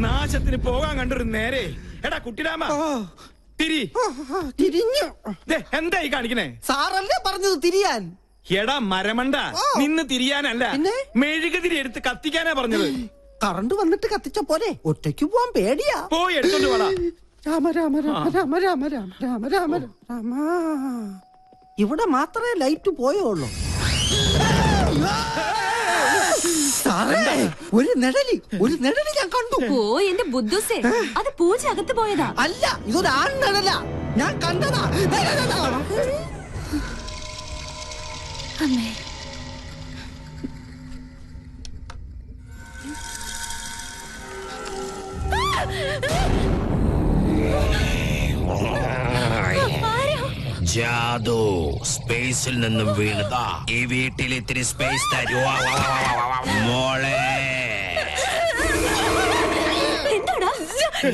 നാശത്തിന് പോകാൻ കണ്ടൊരു നേരെ. എടാ കുട്ടിരാമ തിരിഞ്ഞു. എന്തായി കാണിക്കണേ? സാറല്ലേ പറഞ്ഞത് തിരിയാൻ? എടാ മരമണ്ട, നിന്ന് തിരിയാനല്ല, മെഴുകുതിരി എടുത്ത് കത്തിക്കാനാ പറഞ്ഞത്. കറണ്ട് വന്നിട്ട് കത്തിച്ച പോലെ ഒറ്റയ്ക്ക് പോവാൻ പേടിയാ. പോയി എടുത്തോണ്ട് പോടാ. രാമ രാമ രാമ രാമ രാമ രാമ രാമ രാമ. ഇവിടെ മാത്രമേ ലൈറ്റ് പോയുള്ളൂ. ഒരു നിഴല് ഞാൻ കണ്ടു. ഓ എന്റെ ബുദ്ധുസേ, അത് പൂജ അകത്ത് പോയതാ. അല്ല, ഇതൊരു ആൺ നിഴല. ഞാൻ കണ്ടതാ. അമ്മേ, ജാദു സ്പേസിൽ നിന്നും വീണതാ. ഈ വീട്ടിൽ ഇത്തിരി സ്പേസ് തരുവാ മോളെ. എന്താടാ?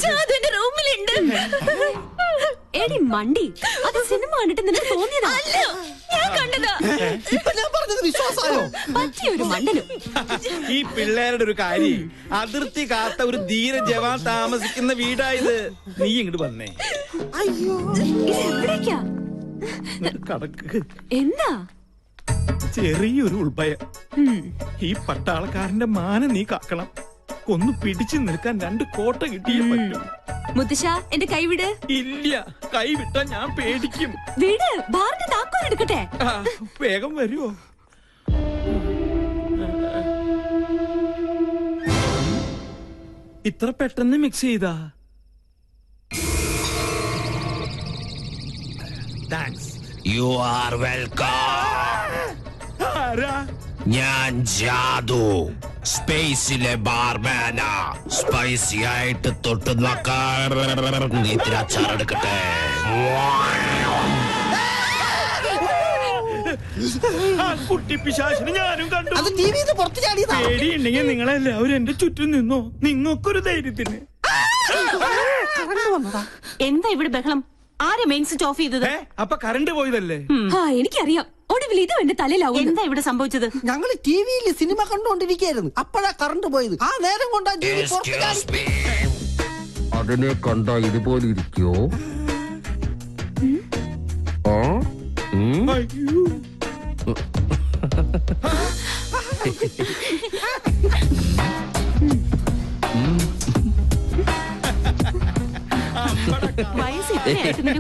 ജാദു എന്റെ റൂമിലുണ്ട്. എടി മണ്ടി, അത് സിനിമ കണ്ടിട്ട് നിനക്ക് തോന്നിയതാ? അല്ല, ഞാൻ കണ്ടതാ. ഇപ്പൊ ഞാൻ പറഞ്ഞത് വിശ്വാസമായോ? പറ്റിയൊരു മണ്ടനും. ഈ പിള്ളേരുടെ ഒരു കാര്യം, അതിർത്തി കാത്ത ഒരു ധീര ജവാൻ താമസിക്കുന്ന വീടായത്. നീ ഇങ്ങോട്ട് വന്നേ. അയ്യോ, എവിടേക്കാ? കടക്ക്. എന്താ? ചെറിയൊരു ഉൾഭയം. ഈ പട്ടാളക്കാരന്റെ മാനം നീ കാക്കണം. ഒന്ന് പിടിച്ചു നിൽക്കാൻ 2 കോട്ട കിട്ടിയേ പറ്റും. മുത്തശ്ശ, എന്റെ കൈവിട്. ഇല്ല, കൈവിട്ടാ ഞാൻ പേടിക്കും. വീട് ബാറിന്റെ താക്കോൽ എടുക്കട്ടെ. വേഗം വരുവോ? ഇത്ര പെട്ടെന്ന് മിക്സ് ചെയ്താ? താങ്ക്സ്. You are welcome. ഞാൻ ജാദു, സ്പേസിലെ ബാർമാനാ. സ്പൈസി ആയിട്ട് തൊട്ട് നോക്കാൻ ഇത്തിരി അച്ചാറെടുക്കട്ടെ. കുട്ടി പിശാചിനെ ഞാനും കണ്ടു. അത് ടിവിന്ന് പുറത്ത് ചാടിയതാ. പേടിയുണ്ടെങ്കിൽ നിങ്ങളെല്ലാവരും എന്റെ ചുറ്റും നിന്നോ. നിങ്ങൾക്കൊരു ധൈര്യത്തിന്. എന്താ ഇവിടെ ബഹളം? ആരെ മെയിൻ സ്വിച്ച് ഓഫ് ചെയ്തത്? അപ്പൊ കറണ്ട് പോയതല്ലേ? എനിക്കറിയാം. ഒടുവിൽ ഇത് എന്റെ തലയിലാവും. എന്താ ഇവിടെ സംഭവിച്ചത്? ഞങ്ങൾ ടിവിയിൽ സിനിമ കണ്ടുകൊണ്ടിരിക്കുകയായിരുന്നു. അപ്പോഴാ കറണ്ട് പോയത്. ആ നേരം കൊണ്ടാ ടിവി പുറത്ത് ചാടി. അതിനെ കണ്ടാ ഇതുപോലെ ഇരിക്കോ?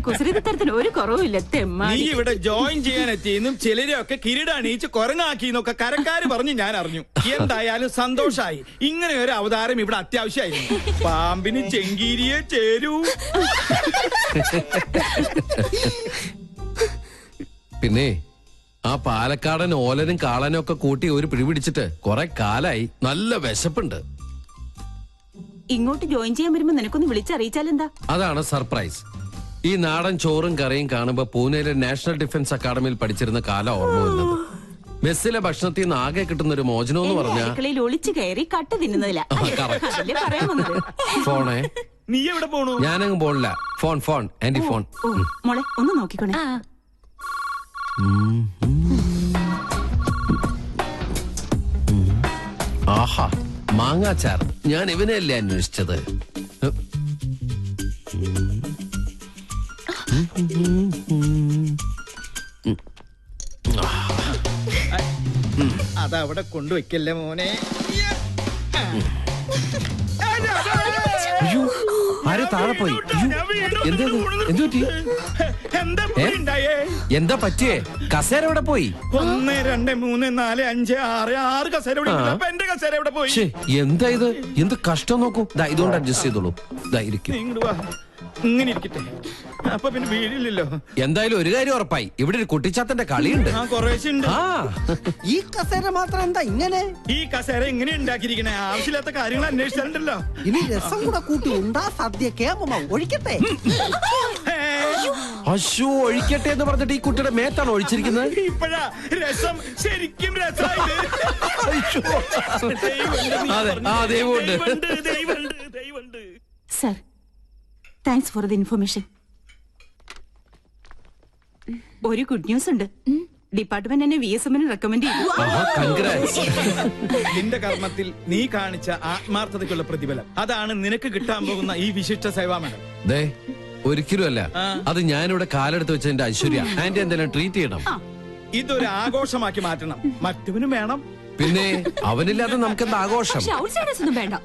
കുസൃതിത്തരത്തിന് ഒരു കുറവില്ല. നീ ഇവിടെ ജോയിൻ ചെയ്യാൻ എത്തിയെന്നും ചിലരെയൊക്കെ കിരീടണിയിച്ച് കൊരങ്ങാക്കിന്നൊക്കെ കരക്കാര് പറഞ്ഞു ഞാൻ അറിഞ്ഞു. എന്തായാലും സന്തോഷായി. ഇങ്ങനെ ഒരു അവതാരം ഇവിടെ അത്യാവശ്യമായിരുന്നു. പാമ്പിന് ചെങ്കീരിയെ ചേരൂ. പിന്നെ ആ പാലക്കാടൻ ഓലനും കാളനും ഒക്കെ കൂട്ടി ഒരു പിടിപിടിച്ചിട്ട് കുറെ കാലായി. നല്ല വിശപ്പുണ്ട്. ഇങ്ങോട്ട് ജോയിൻ ചെയ്യാൻ വരുമ്പോ നിനക്കൊന്ന് വിളിച്ചറിയിച്ചാലെന്താ? അതാണ് സർപ്രൈസ്. ഈ നാടൻ ചോറും കറിയും കാണുമ്പോ പൂനെയിലെ നാഷണൽ ഡിഫൻസ് അക്കാദമിയിൽ പഠിച്ചിരുന്ന കാലം ഓർമ്മ വരുന്നത്. മെസ്സിലെ ഭക്ഷണത്തിൽ നിന്ന് ആകെ കിട്ടുന്ന ഒരു മോചനം എന്ന് പറഞ്ഞാൽ ഒളിച്ചു കയറി കട്ട് തിന്നുന്നതില്ല. ഫോണേ. നീ എവിടെ പോണു? ഞാനങ്ങ് പോണില്ല. Phone aunty phone. മോളെ ഒന്ന് നോക്കിക്കോണേ. ആഹാ, മാങ്ങാച്ചാർ. ഞാൻ ഇവനെയല്ലേ അന്വേഷിച്ചത്. അതവിടെ കൊണ്ടുവയ്ക്കല്ലേ മോനെ. അയ്യോ, ആര് താഴെ പോയി? എന്താ പറ്റിയേ? കസേര എവിടെ പോയി? 1 2 3 4 5 6 കസേര എന്റെ കസേര എവിടെ പോയി? എന്താ ഇത്? എന്ത് കഷ്ടം നോക്കൂ. ഇതുകൊണ്ട് അഡ്ജസ്റ്റ് ചെയ്തോളൂ. ഇരിക്കും. ഇങ്ങനെ ഇരിക്കട്ടെ, അപ്പൊ പിന്നെ വീടില്ലല്ലോ. എന്തായാലും ഒരു കാര്യം ഉറപ്പായി, ഇവിടെ ഒരു കുട്ടിച്ചാത്തന്റെ കളിയുണ്ട്. ആ കുറേശ്ശെ ഉണ്ട്. ആ ഈ കസേര മാത്രം എന്താ ഇങ്ങനെ? ഈ കസേര എങ്ങനെ ഉണ്ടാക്കിയിരിക്കണേ? ആവശ്യമില്ലാത്ത കാര്യങ്ങൾ അന്വേഷിച്ചിട്ടുണ്ടല്ലോ. ഇനി രസം കൂടെ കൂട്ടി ഉണ്ടാ സദ്യ കേമ ഒഴിക്കട്ടെ. അശോ, ഒഴിക്കട്ടെ എന്ന് പറഞ്ഞിട്ട് ഈ കുട്ടിയുടെ മേത്താണ് ഒഴിച്ചിരിക്കുന്നത്. ഇപ്പഴാ രസം, ശരിക്കും രസമായത്. അതെ, ആ ദൈവമുണ്ട്. ദൈവമുണ്ട്. Sir, thanks for the information. ഒരു ഗുഡ് ന്യൂസ് ഉണ്ട്. ഡിപ്പാർട്ട്മെന്റ് എന്നെ VSM റെക്കമെൻഡ് ചെയ്തു. കൺഗ്രാറ്റ്സ്. നിന്റെ കർമ്മത്തിൽ നീ കാണിച്ച ആത്മാർത്ഥതയ്ക്കുള്ള പ്രതിഫലം, അതാണ് നിനക്ക് കിട്ടാൻ പോകുന്ന ഈ വിശിഷ്ട സേവാ മെഡൽ. ദേ, ഒരിക്കലും അല്ല, അത് ഞാനിവിടെ കാലെടുത്ത് വെച്ചതിന്റെ ഐശ്വര്യ. ആന്റി എന്തെങ്കിലും ട്രീറ്റ് ചെയ്യണം. ഇതൊരു ആഘോഷമാക്കി മാറ്റണം. മറ്റവനും വേണം. പിന്നെ അവനില്ലാതെ നമുക്കെന്താ ആഘോഷം? ഔട്ട്സൈഡേഴ്സ് ഒന്നും വേണ്ട.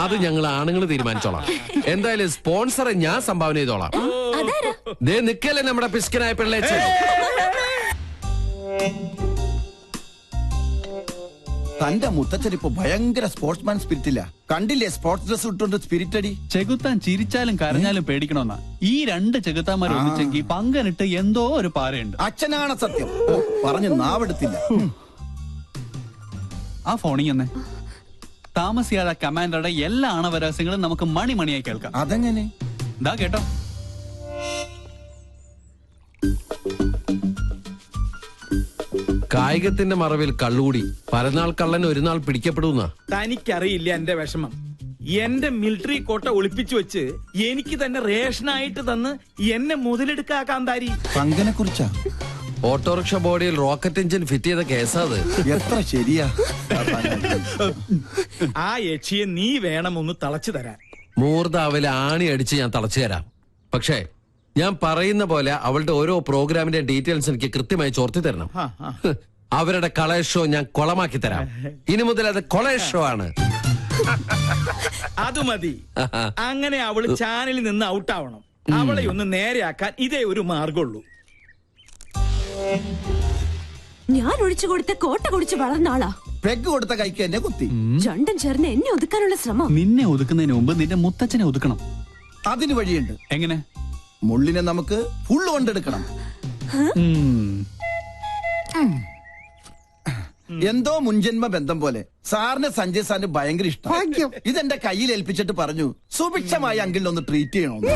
അത് ഞങ്ങൾ ആണുങ്ങൾ തീരുമാനിച്ചോളാം. എന്തായാലും സ്പോൺസറെ ഞാൻ സംഭാവന ചെയ്തോളാം. അതാരാ? ദേ നിക്കല്ലേ നമ്മുടെ പിസ്കനായ പിള്ളേച്ചൻ. തന്റെ മുത്തച്ഛൻ ഇപ്പൊ ഭയങ്കര സ്പോർട്സ്മാൻ സ്പിരിറ്റില്ല. കണ്ടില്ലേ സ്പോർട്സ് ഡ്രസ് ഇട്ടുകൊണ്ട് സ്പിരിറ്റ് അടി. ചെകുത്താൻ ചിരിച്ചാലും കരഞ്ഞാലും പേടിക്കണമെന്നാ. ഈ രണ്ട് ചെകുത്താന്മാർ ഒന്നിച്ചെങ്കിൽ പങ്കനിട്ട് എന്തോ ഒരു പാരയുണ്ട്. അച്ഛനാണ് സത്യം. ഓ, പറഞ്ഞ് നാവെടുത്തില്ല. ആ ഫോണിൽ തന്നെ താമസിയാതെ കമാൻഡറുടെ എല്ലാ ആണവരഹസ്യങ്ങളും നമുക്ക് മണിയായി കേൾക്കാം. അതെങ്ങനെ? ദാ കേട്ടോ. കായികത്തിന്റെ മറവിൽ കള്ളുകൂടി പരനാൾ കള്ളൻ ഒരു നാൾ പിടിക്കപ്പെടുന്ന. തനിക്കറിയില്ല എന്റെ വിഷമം. എന്റെ മിലിറ്ററി കോട്ട ഒളിപ്പിച്ചു വെച്ച് എനിക്ക് തന്നെ റേഷനായിട്ട് തന്ന് എന്നെ മുതലെടുക്കാൻ താരി. പങ്കനെ കുറിച്ചാ? ഓട്ടോറിക്ഷ ബോഡിയിൽ റോക്കറ്റ് എഞ്ചിൻ ഫിറ്റ് ചെയ്ത കേസാ അത്. എത്ര ശരിയാ. ആ യക്ഷിയെ നീ വേണം ഒന്ന് തളച്ചു തരാൻ. മൂർദാവിലെ ആണി അടിച്ച് ഞാൻ തളച്ചു തരാം. പക്ഷേ ഞാൻ പറയുന്ന പോലെ അവളുടെ ഓരോ പ്രോഗ്രാമിന്റെ ഡീറ്റെയിൽസ് എനിക്ക് കൃത്യമായി ചോർത്തി തരണം. അവരുടെ കളേഷ് ഷോ ഞാൻ കൊളമാക്കി തരാം. ഇനി മുതൽ അത് കൊളേഷ് ഷോ ആണ്. അത് മതി. അങ്ങനെ അവള് ചാനലിൽ നിന്ന് ഔട്ടാവണം. അവളെ ഒന്ന് നേരെയാക്കാൻ ഇതേ ഒരു മാർഗമുള്ളൂ. ഞാൻ ഒഴിച്ചു കൊടുത്ത കോട്ട കുടിച്ച് വളർന്ന ആളാ. പെഗ് കൊടുത്ത കൈക്ക് എന്നെ കുത്തി. രണ്ടും ചേർന്ന് എന്നെ ഒതുക്കാനുള്ള ശ്രമം. നിന്നെ ഒതുക്കുന്നതിന് മുമ്പ് നിന്റെ മുത്തച്ഛനെ ഒതുക്കണം. അതിന് വഴിയുണ്ട്. എങ്ങനെ? മുള്ളിനെ നമുക്ക് ഫുള്ള് കൊണ്ടെടുക്കണം. എന്തോ മുൻജന്മ ബന്ധം പോലെ സാറിന് സഞ്ജയ് സാറിന് ഭയങ്കര ഇഷ്ടം. ഇതെന്റെ കയ്യിൽ ഏൽപ്പിച്ചിട്ട് പറഞ്ഞു സുഭിക്ഷമായി അങ്കിളിനൊന്ന് ട്രീറ്റ് ചെയ്യണമെന്ന്.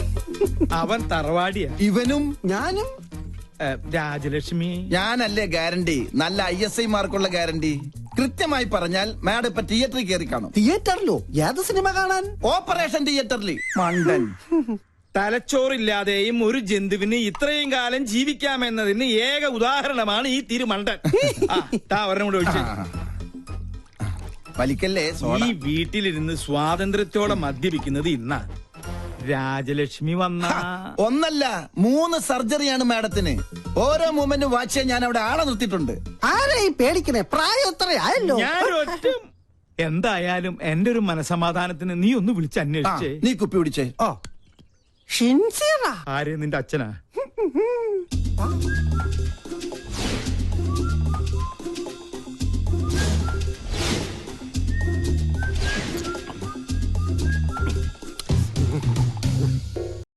അവൻ തറവാടിയാ. ഇവനും ഞാനും രാജലക്ഷ്മി. ഞാനല്ലേ ഗ്യാരണ്ടി? നല്ല ISI മാർക്കുള്ള ഗ്യാരണ്ടി. കൃത്യമായി പറഞ്ഞാൽ മാഡം ഇപ്പൊ തിയേറ്ററിൽ കയറി കാണും. തിയേറ്ററിലോ? ഏത് സിനിമ കാണാൻ? ഓപ്പറേഷൻ തിയേറ്ററിൽ. മണ്ടൻ. തലച്ചോറില്ലാതെയും ഒരു ജന്തുവിന് ഇത്രയും കാലം ജീവിക്കാമെന്നതിന് ഏക ഉദാഹരണമാണ് ഈ തിരുമണ്ടൻ. ഒരെണ്ണം കൂടെ ഒഴിച്ച്. വലിക്കല്ലേ സോഡ. ഈ വീട്ടിലിരുന്ന് സ്വാതന്ത്ര്യത്തോടെ മദ്യപിക്കുന്നത് ഇന്നാ. രാജലക്ഷ്മി വന്ന ഒന്നല്ല 3 സർജറിയാണ് മാഡത്തിന്. ഓരോ മൂമെന്റും വാച്ച് ചെയ്യാൻ ഞാൻ അവിടെ ആളെ നിർത്തിയിട്ടുണ്ട്. ആരെയും പേടിക്കണേ, പ്രായം എത്രയായല്ലോ. ഞാനൊറ്റ എന്തായാലും എന്റെ ഒരു മനസമാധാനത്തിന് നീ ഒന്ന് വിളിച്ച് ആ, അന്വേഷിച്ചേ. നീ കുപ്പി പിടിച്ചേ. ഓ, ഷിൻസിയറാ? ആര്? നിന്റെ അച്ഛനാ?